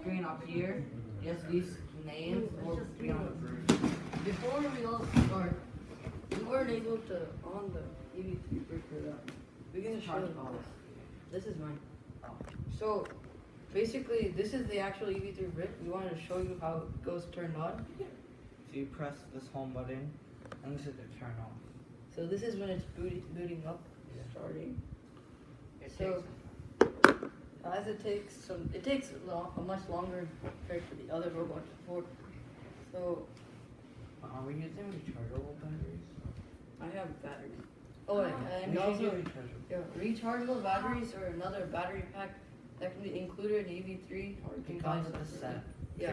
screen up here, yes, these names will be on the screen. Before we all start, we weren't able to on the EV3 breaker that. We can show you this. This is mine. Oh. So basically, this is the actual EV3 brick. We wanted to show you how it goes turned on. So you press this home button, and this is the turn on. So this is when it's booting up, starting. So as it takes a much longer compared to the other robots before. So Are we using rechargeable batteries? I have batteries. Oh, and We should also use rechargeable. rechargeable batteries or another battery pack that can be included in EV3 or you can It buy comes with a separately. set.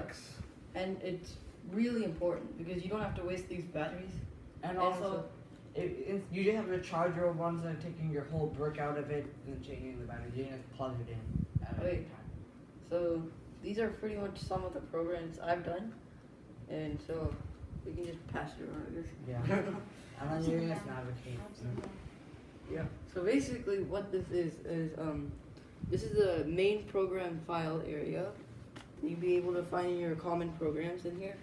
Yeah, and it's really important because you don't have to waste these batteries. And also, you just have the charger ones that are taking your whole brick out of it and changing the battery. You just plug it in at any time. So these are pretty much some of the programs I've done, and so we can just pass it around. I guess. Yeah. And then you just navigate. Yeah. So basically, what this is this is the main program file area. You'll be able to find your common programs in here,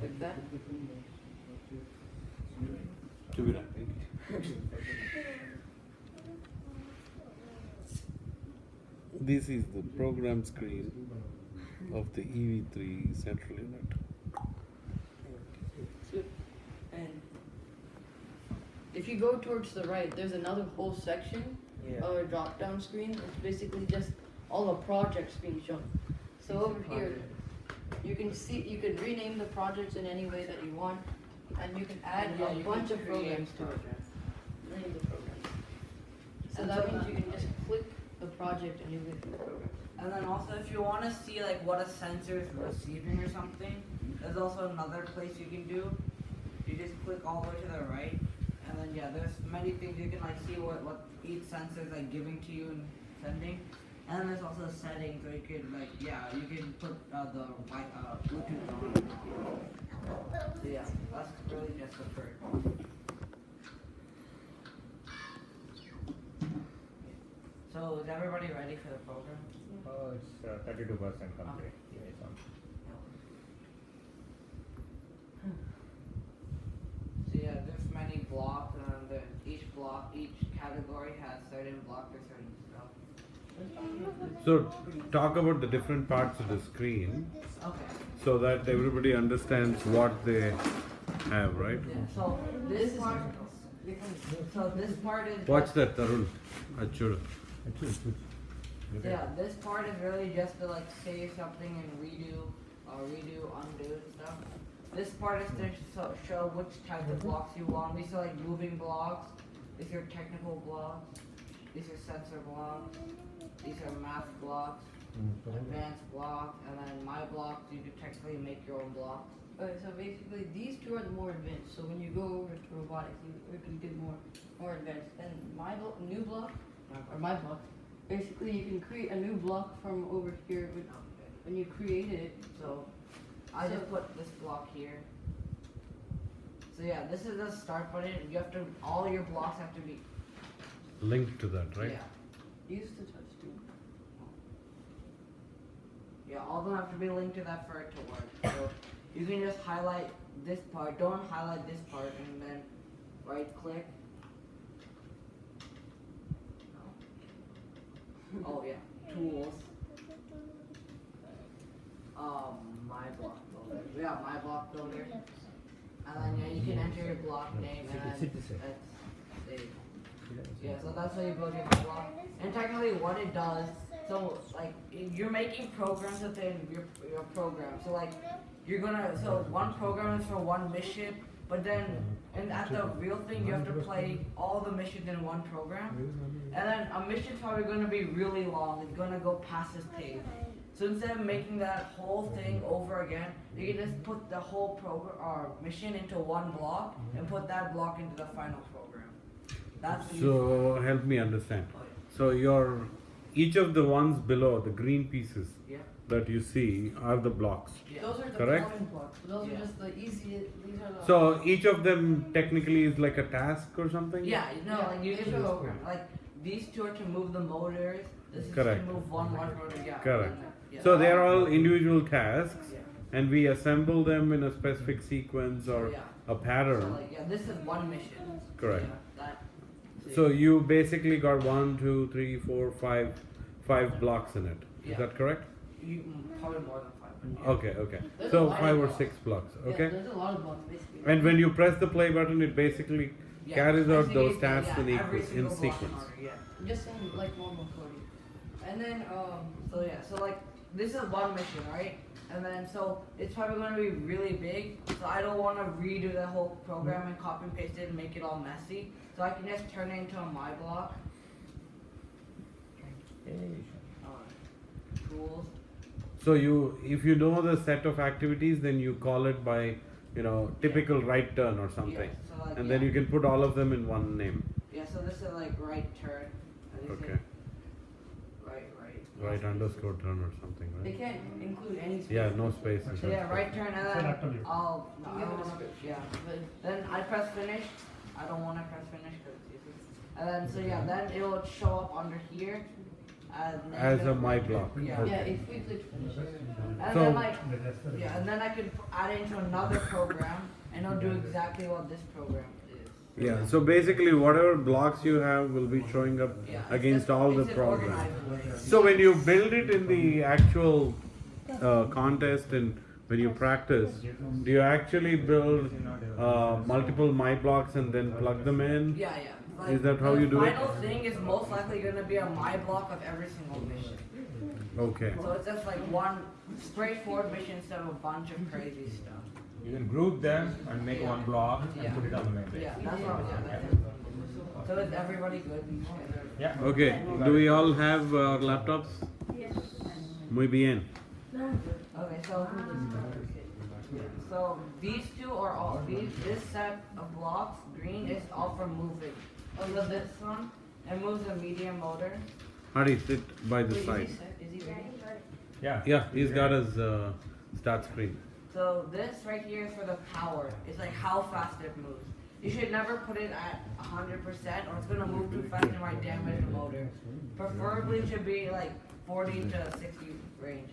like that. This is the program screen of the EV3 central unit. And if you go towards the right, there's another whole section or a drop-down screen. It's basically just all the projects being shown. So over here, you can rename the projects in any way that you want, and you can add a bunch of programs to it. Name the programs. So that means you can just click the project and you get the program. And then also, if you want to see like what a sensor is receiving or something, there's also another place you can do. You just click all the way to the right, and then there's many things you can like see what each sensor is like giving to you and sending. And then there's also settings where you can like you can put the Bluetooth on. So that's really just a perk. So is everybody ready for the program? Oh, it's 32% complete. Yes, So there's many blocks, and each category has certain blocks or certain stuff. So talk about the different parts of the screen Okay. so that everybody understands what they have, right? Yeah. So this part. So this part is. Watch that, Tarun. Achuru. Yeah, this part is really just to like save something and redo, undo and stuff. This part is to show which type of blocks you want. These are like moving blocks. These are technical blocks. These are sensor blocks. These are math blocks, advanced blocks, and then my blocks, you can technically make your own blocks. Okay, so basically these two are the more advanced. So when you go over to robotics, you can get more advanced. And my block, basically you can create a new block from over here when you create it. So I just put this block here. So this is the start button. You have to, all your blocks have to be Linked to that, right? Use the touch screen. Yeah, all of them have to be linked to that for it to work. So you can just highlight this part. Don't highlight this part, and then right click. Oh yeah, tools. My block builder. Yeah, my block builder. And then you can enter your block name and then save. Yeah, so that's how you build your block. And technically what it does, so like you're making programs within your program. So like so one program is for one mission, but then and at the real thing you have to play all the missions in one program. And then a mission's probably gonna be really long, it's gonna go past this page. So instead of making that whole thing over again, you can just put the whole program or mission into one block and put that block into the final program. That's So help me understand. Oh, yeah. So each of the ones below, the green pieces Yeah. that you see are the blocks. Yeah. Those are the Correct? common blocks. Those are just the easy. These are the. So each of them technically is like a task or something? Yeah, like you just Yeah. program. Like these two are to move the motors. This is Correct. to move one large motor. Yeah. Correct. and then- yeah. So they are all individual tasks, Yeah. and we assemble them in a specific sequence or Yeah. a So pattern. like, yeah, this is one mission. Correct. Yeah, that. So you basically got 1, 2, 3, 4, 5 blocks in it. Is Yeah. that correct? You probably more than 5. But yeah. Okay, okay. There's a So lot 5 of or blocks. 6 blocks. Yeah, Okay. there's a lot of blocks basically. And when you press the play button, it basically Yeah, carries out basically, those tasks in, every in single block in sequence. order, yeah. I'm just saying like normal coding. And then So yeah, so like this is one mission, right? And then so it's probably going to be really big. So I don't want to redo the whole program and copy and paste it and make it all messy. So I can just turn it into a my block. Tools. So if you know the set of activities, then you call it by, typical right turn or something. Yeah, so like, And yeah. then you can put all of them in one name. Yeah, so this is like right turn. And this is Okay. Right. Right underscore turn or something, they right? can't include any space. Yeah, no spaces. So yeah, right turn and So then not to you. I'll. No, I Give it don't a wanna, switch. yeah. But Then I press finish. I don't want to press finish because it's useless. And then so yeah, then it will show up under here As a negative my right block. turn. Yeah. yeah, if we click finish. And So- then like yeah, and then I can add it into another program and it'll do exactly what this program is. Yeah, so basically whatever blocks you have will be showing up Yeah. it's against just- all the it's an programs. organized way. So when you build it in the actual contest and when you practice, do you actually build multiple my blocks and then plug them in? Yeah. Like, Is that how the you do it? final thing is most likely going to be a my block of every single mission. Okay. So it's just like one straightforward mission instead of a bunch of crazy stuff. You can group them and make Yeah. one block Yeah. and put it on the main page. Yeah, that's what that's it. So is everybody good? Yeah. Okay, do we all have laptops? Yes. Muy bien. Okay, so these two are all this set of blocks, green is all for moving. So this one, it moves a medium motor. Hardy, sit by the Wait, side. is he ready? Yeah. Yeah, he's got his start screen. So this right here is for the power. It's like how fast it moves. You should never put it at 100% or it's gonna move too fast and might damage the motor. Preferably it should be like 40 to 60 range.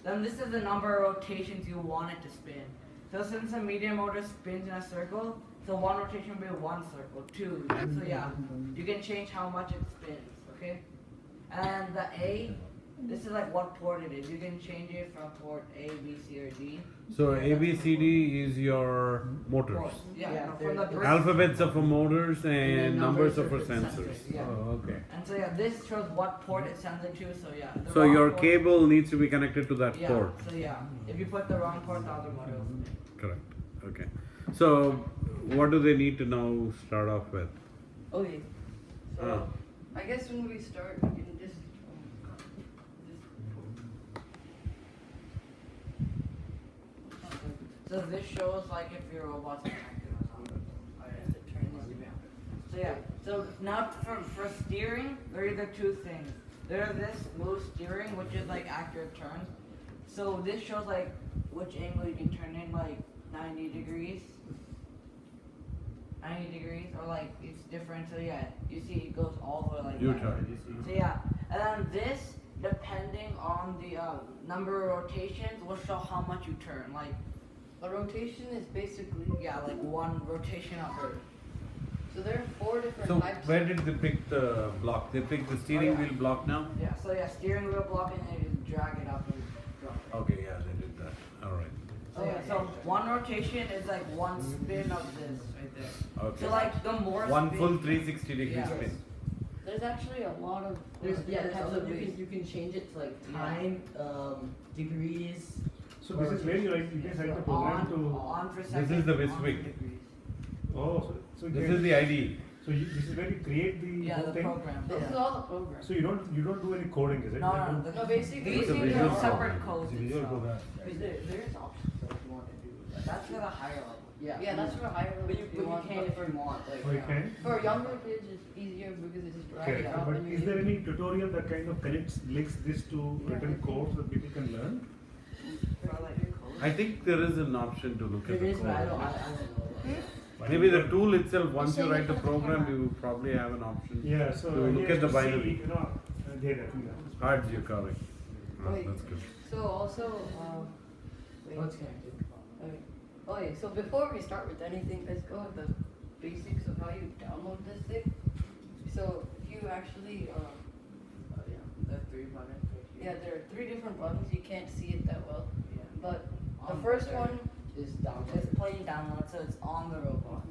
Then this is the number of rotations you want it to spin. So since the medium motor spins in a circle, so one rotation will be one circle, two. So yeah, you can change how much it spins, okay? And the A, this is like what port it is. You can change it from port A, B, C, or D. So ABCD is your motors. Ports. Yeah, Yeah, no, from the they're- brick. Alphabets are for motors And and then numbers are numbers for are for sensors. sensors, yeah. Oh, okay. And so yeah, this shows what port it sends it to. So yeah. the So wrong your port- cable needs to be connected to that Yeah. port. So yeah, if you put the wrong port, the other motor will spin. Correct. Okay. So what do they need to now start off with? Okay. So Uh. I guess when we start, we can just. So this shows like if your robot's connected or something. I have to turn this down. So yeah. So now for steering, there are either two things. There's this move steering, which is like accurate turns. So this shows like which angle you can turn in, like 90 degrees. 90 degrees, or like it's different. So yeah, you see it goes all the way like that. U-turn. So yeah, and then this, depending on the number of rotations, will show how much you turn. Like A rotation is basically. yeah, like one rotation of Earth. So there are 4 different So types. where did they pick the block? They picked the steering yeah. wheel block now? Yeah, so yeah, steering wheel block and then you just drag it up and drop it. Okay, yeah, they did that. All right. So yeah, so one rotation is like one spin of this right there. Okay. So like the more One spin, full 360 degree Yeah. spin. There's actually a lot of. There's different types other of ways. you can change it to like Yeah. time, degrees. So this is where you write, you can write the so program to, on for seconds. is the on for Wiswig. degrees. oh, so you This can- is the ID. so this is where you create the Yeah, whole the thing. program. This is Yeah. all the program. So you don't do any coding, is it? No, no, No, basically, these It's a things visual are separate program. codes. It's a and visual stuff. program. There's options if you want to do that. That's for the higher level. Yeah, that's for higher level. But you want, can but if you want. Like, Oh, you can? For younger kids, it's easier because it's just drag Okay, it out. but and you is there can- any tutorial that kind of connects, links this to written code so that people can learn? For like code. I think there is an option to look at There the is, but I code. don't know. Maybe the tool itself, once you write the program, you probably have an option. Yeah, so to look he at the has to see, binary. you know, there, I think that was. Cards you're correct. Oh, Wait. that's good. So also, wait. Oh, it's connected. Okay, so before we start with anything, let's go with the basics of how you download this thing. So if you actually, Oh yeah, the 3 buttons. Right yeah, here. there are 3 different buttons. You can't see it that well, Yeah. but the On first there one, is download. It's plain download, so it's on the robot.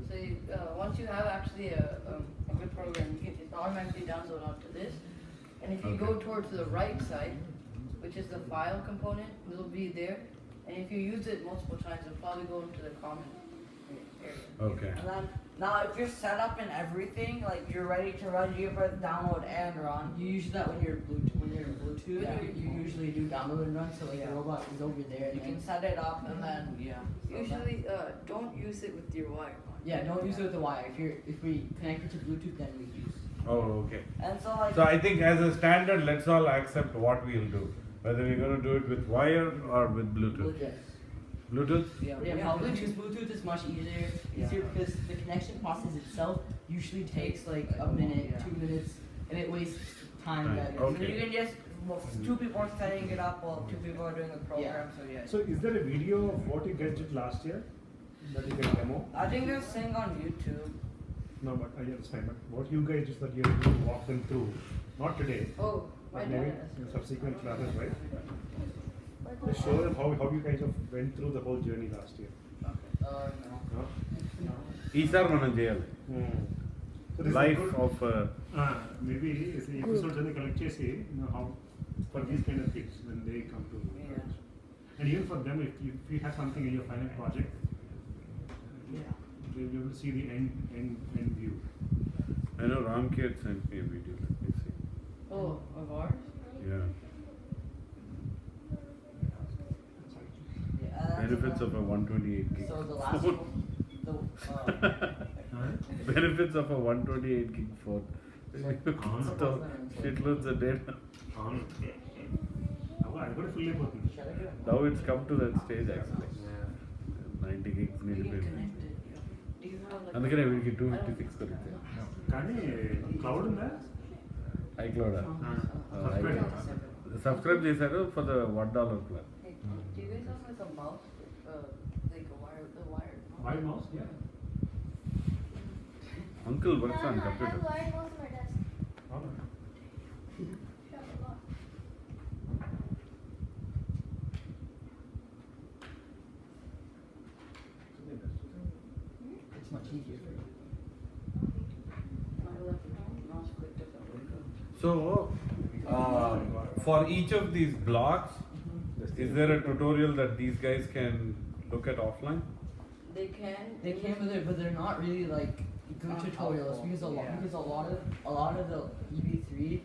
so you, once you have actually a good program, you can just automatically download onto this. And if you go towards the right side, which is the file component, it'll be there. And if you use it multiple times, it'll probably go into the common area. Okay. And then now if you're set up and everything, like you're ready to run, you press download and run. You use that when you're Bluetooth. When you're in Bluetooth, Yeah. you usually do download and run. So like the robot is over there. You can set it up and then Usually, don't use it with your wire. yeah, don't use it with the wire. If we connect it to Bluetooth, then we use. Oh, okay. And so like So I think as a standard, let's all accept what we'll do. Whether we're going to do it with wire or with Bluetooth. Bluetooth? Yeah, Bluetooth is much easier because the connection process itself usually takes like a minute, 2 minutes, and it wastes time. Time, That okay. you can just 2 people are setting it up while 2 people are doing the program. So yeah. So is there a video of what you guys did last year that you can demo? I think there's a thing on YouTube. No, but I understand. But what you guys did that you have to walk them through, not today, Oh, my but maybe dad in subsequent classes, right? Just show them how you guys have went through the whole journey last year. No. No? Isar మనం చేయాలి. So this Life is of maybe is the episodes and collect chesi, you know, how for these kind of kids when they come to college. And even for them, if you have something in your final project, they'll be able to see the end view. I know Ramki had sent me a video. Let me see. Oh, of ours? Yeah. Yeah, Benefits of a 128 gig. So the last phone. one, Benefits of a 128 gig phone. Store shitloads of data. అది కూడా full అయిపోతుంది. Now it's come to that stage actually. 90 gigs We need can to connect it. Yeah. Do you have like అందుకనే వీడికి 256 కొరికితే కానీ cloud ఉందా? iCloud Subscribe. Subscribe చేశారు for the $1 plan. Hey, do you guys have like a mouse? Like a wire, the wired mouse? Why mouse? Yeah. Uncle works on I have computer. wired mouse on my desk. అవునా? Shut a lot. it's much easier for you. My left mouse clicked up on window. So, for each of these blocks, is there a tutorial that these guys can look at offline? They can. They can, but they're not really like good tutorials because a lot of the EV3,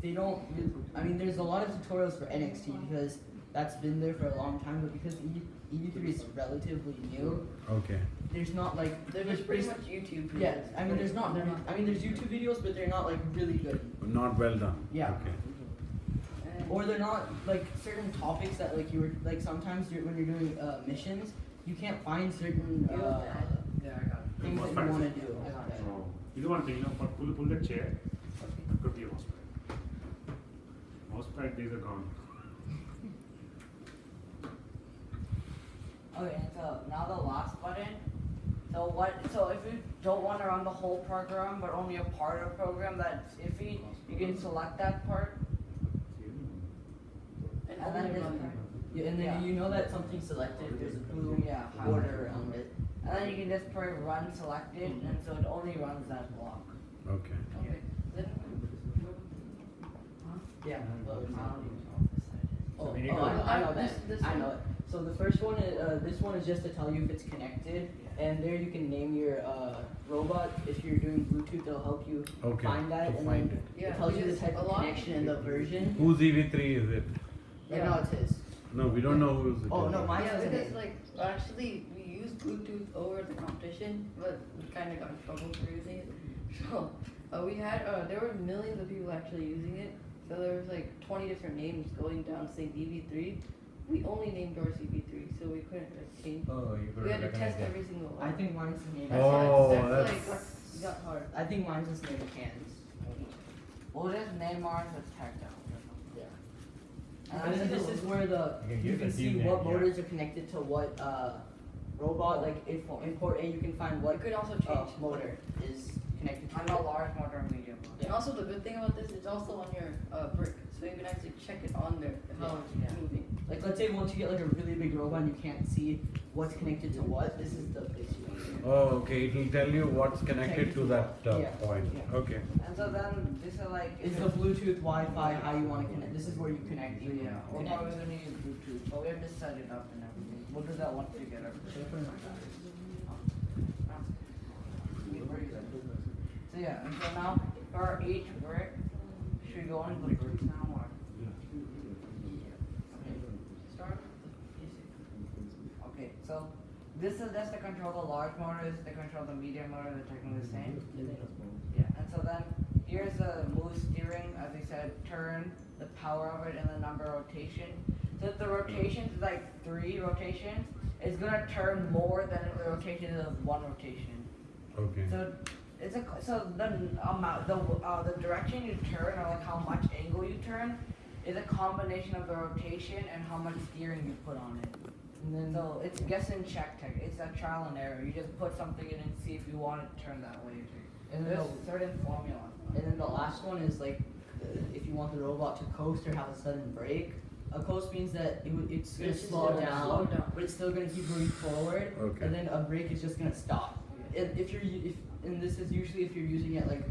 they don't. I mean, there's a lot of tutorials for NXT because that's been there for a long time, but because EV3 is relatively new, Okay. there's not like They're just pretty much YouTube videos. Yes, I mean there's not. I mean there's YouTube videos, but they're not like really good. Not well done. Yeah. Okay. And Or they're not like certain topics that like you were like sometimes when you're doing missions, you can't find certain Yeah, I got it. things that you want to do. You do one thing, you know, for pull that chair, could be a mouse pad. Mouse pad days are gone. Okay, and so now the last button. So if you don't want to run the whole program but only a part of the program that's iffy, you can select that part. And And then only just- run And then you know that something's selected, there's a blue border around it. And then you can just put run selected, and so it only runs that block. Okay. Okay. Then Yeah. So Oh, we need oh, to- I know that. This I one? know it. So the first one is this one is just to tell you if it's connected, and there you can name your robot. If you're doing Bluetooth, it'll help you Okay, find that, to and find then it. Yeah, it tells you the because type a of lot- connection and the version. Whose EV3 is it? Right now it's his. No, we don't know who's it. Oh, is. no, mine yeah, has a because name. like actually we used Bluetooth over the competition, but we kind of got in trouble for using it. So we had there were millions of people actually using it. So there was like 20 different names going down saying EV3, we only named ours EV3, so we couldn't like, change. Oh, you could We had to recognize test that. every single one. I think mine's the name. Oh, that's that's- like it got hard. I think mine's just named cans. We'll just name ours as Tactile. Yeah. And And then this is where You can you give can the see team what name, yeah. motors are connected to what robot. Like if in port A you can find You what could also change motor is connected to. I'm a large motor and medium motor. And also the good thing about this, it's also on your brick, so you can actually check it on there how Yeah. it's moving. Like let's say once you get like a really big robot and you can't see what's connected to what, this is the place you want to do. Oh, okay, it will tell you what's connected to that Yeah. point. Yeah. Okay. And so then this is like It's the Bluetooth, Wi-Fi, how you want to connect. This is where you connect. yeah. We're probably gonna use Bluetooth, but we have to set it up and everything. We'll do that once we get everything. So yeah, and so now for each brick, should we go on the bricks now or? Start. Okay, so this is just to control the large motor, this is to control the medium motor, they're technically the same. Yeah, and so then here's the move steering, as I said, turn, the power of it, and the number of rotation. So if the rotations is like 3 rotations, it's gonna turn more than if the rotation is 1 rotation. Okay. So it's so the amount the direction you turn or like how much angle you turn is a combination of the rotation and how much steering you put on it. And then So it's guess and check tech. It's a trial and error. You just put something in and see if you want it to turn that way. And then There's certain formula. And then the last one is like, if you want the robot to coast or have a sudden brake. A coast means that it's gonna It's just slow gonna down, slow down. but it's still gonna keep moving forward. Okay. And then a brake is just gonna stop. And this is usually if you're using it like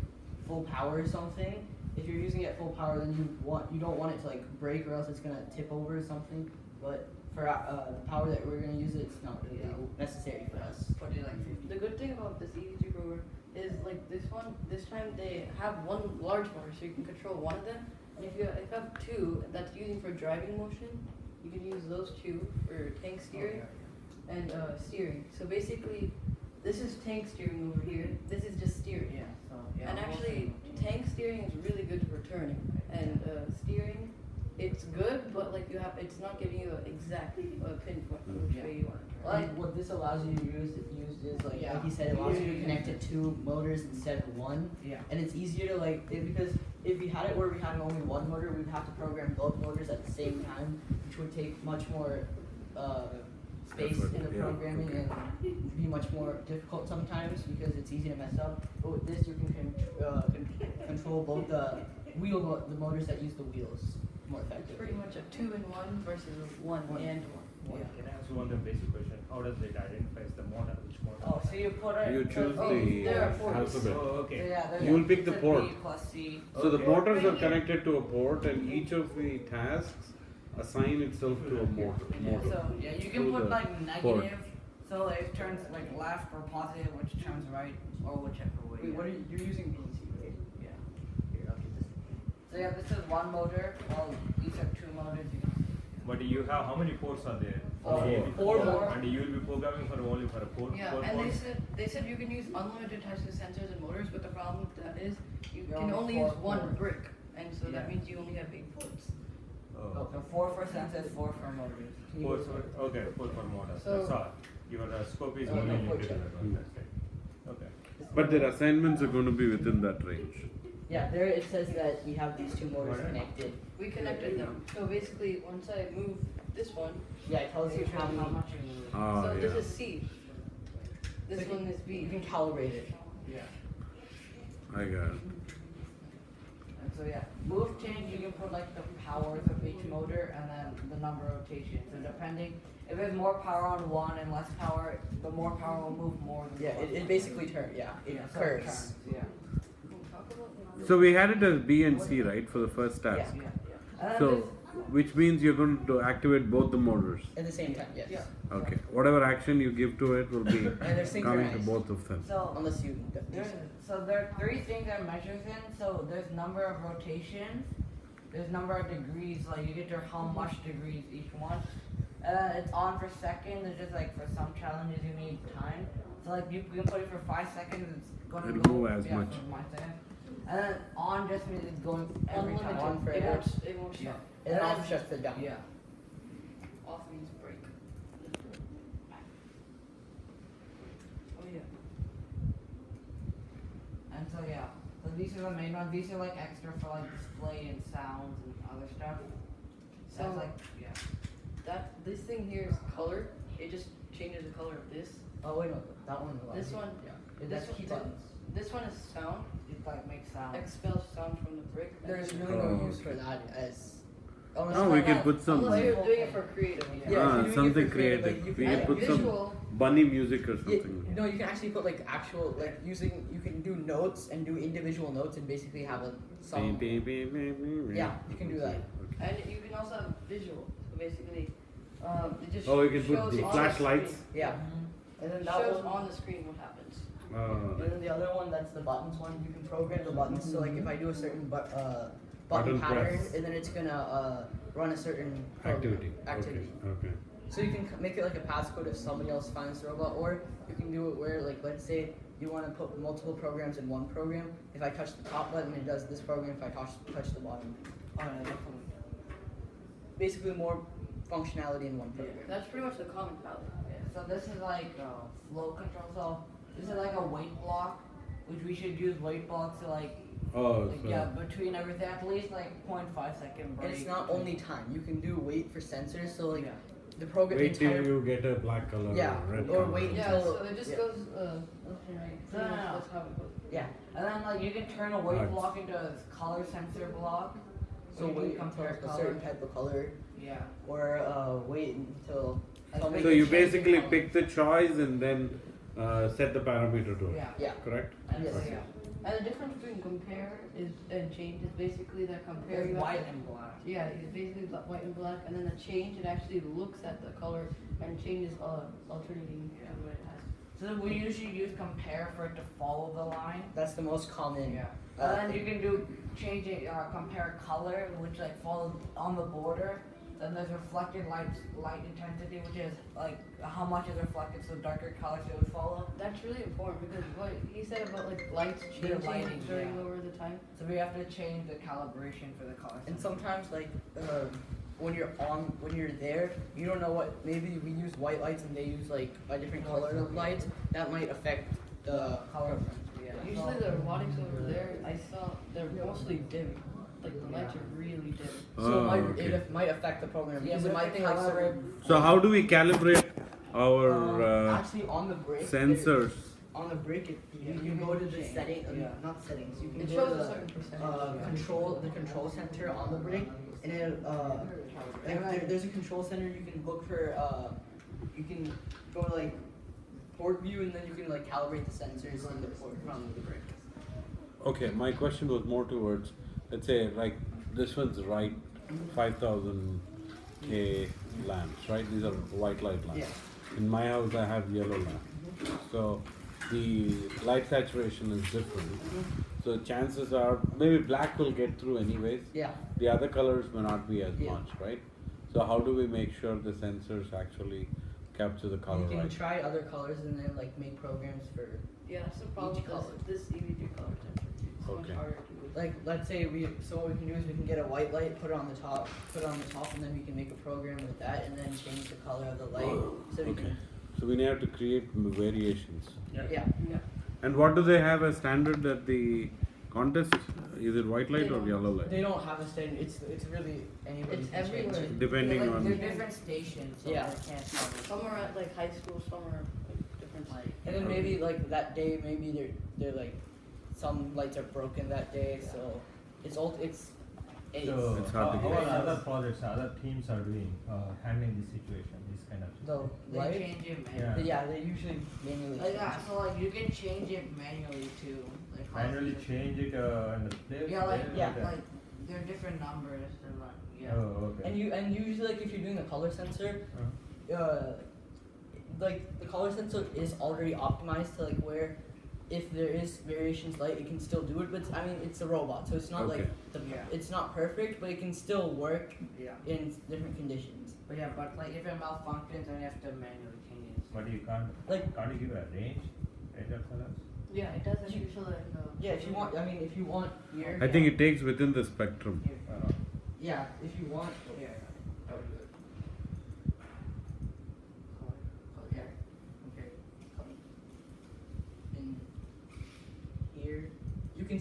full power or something. If you're using it at full power, then you don't want it to like break or else it's gonna tip over or something. But for the power that we're gonna use, it's not really necessary for us. Put it like 50. The good thing about this EV3 Grover is like this time they have one large motor, so you can control one of them. And if you have 2 that's using for driving motion, you can use those 2 for tank steering and steering. So basically, this is tank steering over here. This is just steering. Yeah. So yeah. And actually, tank steering is really good for turning, and steering, it's good, but like it's not giving you an exact pinpoint of which way you want to turn. Like what this allows you to use is like Yeah. like you said, it allows you to connect to 2 motors instead of 1. Yeah. And it's easier to because if we had it where we had only 1 motor, we'd have to program both motors at the same time, which would take much more space Effort, in the yeah, programming okay. and be much more difficult sometimes because it's easy to mess up. But with this, you can control both the motors that use the wheels more It's effectively. pretty much a 2-in-1 versus a 1 and 1. Yeah. Can I ask one basic question? How does it identify the motor? Which motor? Oh, so you put it. You choose Oh, the there are ports. alphabet. Oh, So okay. yeah, there's You will pick the it's a port. B plus C. So the Okay. motors are connected to a port and each of the tasks assign itself to a motor. So yeah, you can Through put the like port. negative, so it turns like left or positive, which turns right or whichever way. Wait, what are you're using BNC, right? Yeah. Here, I'll get this. So yeah, this is 1 motor. Well, these are 2 motors. You can But you have how many ports are there? Four. Maybe Four more. And you will be programming for only for a port. Yeah, 4 and ports? they said you can use unlimited types of sensors and motors, but the problem with that is you You're can on only 4 use 1 ports. brick, and so that Yeah. means you only have 8 ports. Oh. So 4 for sensors, 4 for motors. Four for, okay, 4 for motors. So- That's all. Your scope is No, only no, limited to four, that one. That's right. Okay. But their assignments are going to be within that range. Yeah, there it says that we have these 2 motors Alright. connected. We connected them. So basically, once I move this one, Yeah, it tells you how many. much you need. Ah, so this yeah. is C. This So one is You B. can calibrate it. Yeah. I got it. And so yeah, move change you can put like the powers of each motor and then the number of rotations. So depending if there's more power on one and less power, the more power will move more than Yeah, the less it power. basically turns. Yeah, it Yeah, so curves. turns, yeah. We'll talk about So we had it as B and C, right, for the first task. Yeah. And then So, there's- which means you're going to activate both the motors. At the same time, yes. Yeah. Okay. Whatever action you give to it will be they're coming to synchronized. both of them. so Unless you. so there are 3 things that measures in. So there's number of rotations, there's number of degrees, like you get to how much degrees each one. It's on for seconds. It's just like for some challenges you need time. So like you can put it for 5 seconds. It's gonna It'll go move as much. For 5 seconds. And then on just means it's going every time. unlimited. On It forever. won't. It won't Yeah. stop. And then then- off shuts it down. Yeah. Off off these break. Oh yeah. And so yeah, so these are the main ones. These are like extra for like display and sounds and other stuff. So That's like yeah. this thing here is color. It just changes the color of this. Oh wait, no, that one. This one. Yeah. This That's one- key buttons. This one is sound. It like makes sound. Expels sound from the brick. There's really Oh, no use for okay. that as. No, we can put some Unless you're doing it for creative. Yeah, if you're doing it something for creative, creative. like, you We can can add put some visual. bunny music or Yeah, something. no, you can actually put like actual like using. You can do notes and do individual notes and basically have a song. Yeah, you can do that. And you can also have visual. So basically, it just Oh, you can put shows the on flashlights. screen. Yeah. And then That shows one- on the screen what happens. And then the other one, that's the buttons one. You can program the buttons. So like if I do a certain button Button pattern, press. and then it's gonna run a certain Activity. Activity. Okay. So you can make it like a passcode if somebody else finds the robot, or you can do it where like let's say you want to put multiple programs in one program. If I touch the top button, it does this program. If I touch the bottom, basically more functionality in one program. That's pretty much the common palette. Yeah, so this is like flow control. So this is like a weight block, which we should use weight blocks to like, Oh, like so yeah, between everything at least like 0.5 second break. And it's not only time. You can do wait for sensors. So like Yeah. the program wait till entire you get a black color Yeah, or red or color. wait Yeah, until- so it just yeah. goes. No, no, no. That's how it goes. yeah. And then like you can turn a weight Right. block into a color sensor block. So you can wait until compare a color. certain type of color, Yeah. or wait until Like, somebody. So you Change the basically color. pick the choice and then set the parameter to it. Yeah. Yeah. Correct? And so, Yes. yeah. And the difference between compare and change is basically that compare There's you have white to- and black. Yeah, it's basically white and black, and then the change it actually looks at the color and changes alternating Yeah. to what it has. So we usually use compare for it to follow the line. That's the most common. Yeah. Uh, And then you can do change it, compare color, which like follows on the border. Then there's reflected light intensity, which is like how much is reflected, so darker colors it would follow. That's really important because what he said about like lights The changing lighting, during yeah. over the time. So we have to change the calibration for the color. And sometimes like when you're there, you don't know what. Maybe we use white lights and they use like a different color of lights. That might affect the color. Yeah. Usually the robotics over there, I saw they're mostly dim. Like the lights are really dim. So Oh, it okay. might affect the program Yeah, because but it might the think like color- certain. So how do we calibrate our Actually on the break. sensors? On the break, Yeah, you you go to can the change. setting, Yeah. not settings. You can It go shows to a the certain percentage. the control center on the break, and it there's a control center. You can look for you can go to like port view, and then you can like calibrate the sensors in the port from the break. Okay, my question was more towards, let's say, like this one's right, 5,000 K lamps, right? These are white light lamps. Yeah. In my house, I have yellow lamps. So the light saturation is different. So chances are maybe black will get through anyways. Yeah. The other colors may not be as Yeah. much, right? So how do we make sure the sensors actually capture the color You can right? try other colors and then like make programs for Yeah, that's the problem Each with color. this EV2 color sensor. It's Okay. much harder to like let's say so what we can do is we can get a white light, put it on the top, and then we can make a program with that and then change the color of the light. So we Okay. So we have to create variations. can yeah. And what do they have as standard at the contest? Is it white light or yellow light? They don't have a standard. It's really anybody It's can change everywhere. it. Depending like, on. they're different stations, so Yeah. they can't cover. Some are at like high school, some are like different. Like, And then maybe like that day, maybe they're like some lights are broken that day, so it's all it's. So It's hard to how get. are other projects, other teams are doing, handling this situation, this kind of The situation? they light. change it manually. Yeah. Yeah, they usually manually. Like change that, it. so like you can change it manually too. Like how Manually it's- change it in the place? Yeah, like there, yeah, there? like there are different numbers and like yeah. Oh, okay. And usually like if you're doing the color sensor, like the color sensor is already optimized to like where if there is variations light, it can still do it. But I mean, it's a robot, so it's not Okay. like Yeah. it's not perfect, but it can still work Yeah. in different conditions. But yeah, but like if it malfunctions, then you have to manually change it. But you can't, Like- can't you give a range, rate of colors? Yeah, it doesn't usually. Yeah, if you want, I mean, if you want here. I think it takes within the spectrum. Yeah, if you want. Here.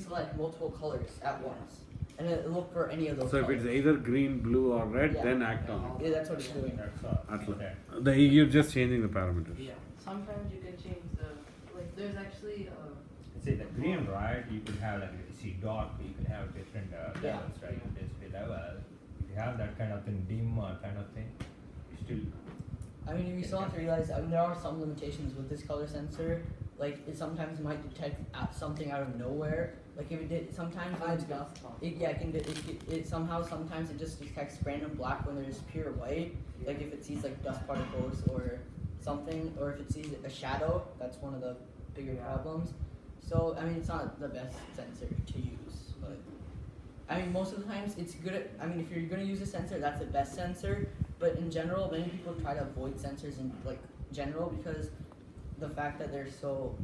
select multiple colors at once, and it look for any of those. So if colors. it's either green, blue, or red, Yeah. then act on it. Yeah, that's what it's doing. That's all. Atlas. Okay. You're just changing the parameters. Yeah. Sometimes you can change the like. There's actually See the green, right? You could have like see dark. You could have different levels, right? Density level. If you have that kind of thing, dim kind of thing, you still. I mean, we still have to realize there are some limitations with this color sensor. Like it sometimes might detect something out of nowhere. Like if it did, sometimes Hides dust on. it somehow sometimes it just detects random black when there's pure white. Like if it sees like dust particles or something, or if it sees a shadow, that's one of the bigger problems. So I mean, it's not the best sensor to use, but I mean, most of the times it's good at, I mean, if you're gonna use a sensor, that's the best sensor. But in general, many people try to avoid sensors in like general because the fact that they're so,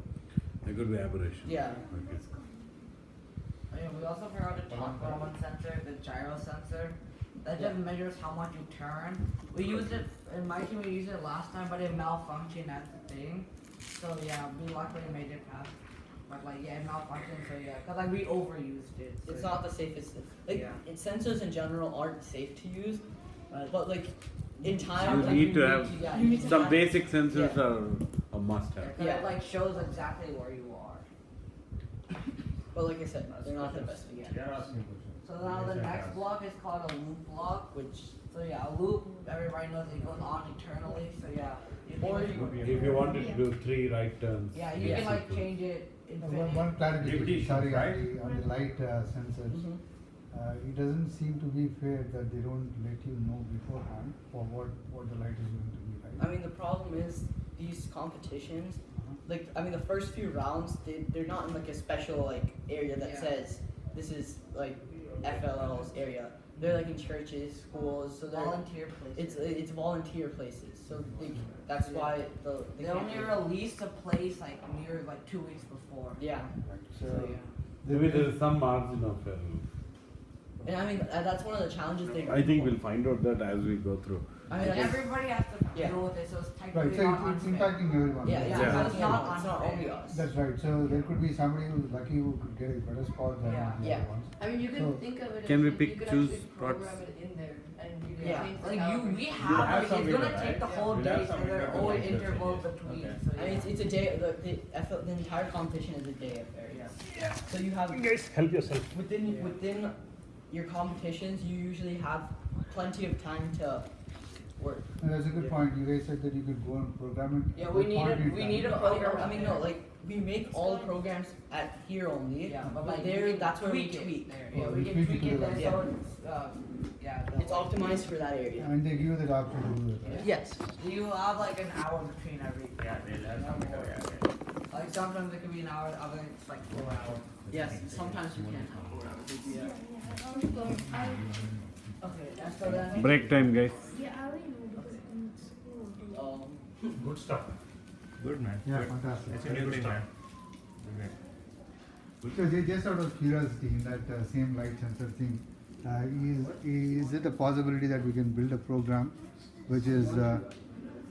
There could be aberration. yeah. Okay. I mean, we also forgot to talk about one sensor, the gyro sensor. That just measures how much you turn. We used it, in my team we used it last time, but it malfunctioned at the thing. So yeah, we luckily made it past. But like, yeah, it malfunctioned, so yeah. Cause like we overused it. So It's not the safest. Like Yeah. sensors in general aren't safe to use, but like in You time, like, need to have yeah, you need to some have- basic sensors Yeah. are a must Yeah, have. 'cause Yeah. it like shows exactly where you are. But like I said, they're not the best to get. You're asking questions. So now the next block is called a loop block, Which so yeah, a loop, everybody knows it goes on eternally, so yeah. Or If you wanted to do 3 right turns. Yeah, you Yeah. can like change it infinity. One clarification, Repetitions, sorry, right? on the light sensors. Mhm. It doesn't seem to be fair that they don't let you know beforehand for what the light is going to be, I right? mean, the problem is these competitions. Like I mean, the first few rounds, they're not in like a special like area that Yeah. says this is like FLL's area. They're like in churches, schools, so they're Volunteer places. it's volunteer places. So that's why They can't only do- released a place like near like 2 weeks before. Yeah, So So, yeah. Maybe there is some margin of error. and I mean that's one of the challenges they. I think we'll find out that as we go through. I mean, Like, that's- everybody has to Yeah. deal with it, so it's right, technically so not it's unfair. impacting everyone. Yeah, right? yeah, Yeah. It's not only us. That's right, so there could be somebody who's lucky who could get a better spot than Yeah. the Yeah. other ones. I mean, you can So- think of it. Can as we if pick, you could choose actually spots? program it in there, and you can Yeah. change the Like caliber. we You have, have like, it's some gonna window, take the right? whole We'll day, have so some there are window always for intervals changes. between. Okay. So I mean, yeah. it's a day. The entire competition is a day affair. Yeah. So you have Guys, help yourself. within your competitions, you usually have plenty of time to work. And that's a good point, you guys said that you could go and program it. Yeah, we What need point a- in we time? need a- I mean, no, like we make all the programs at here only. Yeah, but like, there, we can that's where we tweak it tweak. there. Oh, Yeah, we we can tweak tweak it it to there, the- so it's, yeah. the- It's optimized for that area. And they give you the option to do it, right? Yes. You have like an hour between every. Yeah, they'll have some window, yeah. Like sometimes it could be an hour, other it's like 4 hours. Yes. Sometimes you can have 4 hours. Okay, and so then. Break time, guys. Yeah, I already know because in school. Good stuff. Good man. Yeah, Good. fantastic. It's a new thing, man. Good. So just out of curiosity, in that same light sensor thing, is it a possibility that we can build a program which is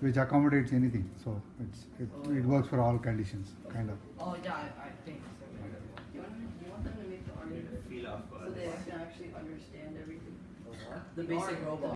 which accommodates anything? So it works for all conditions, kind of. Oh yeah, I think so. You want them to make the argument Feel of so they can actually understand everything. The basic robot.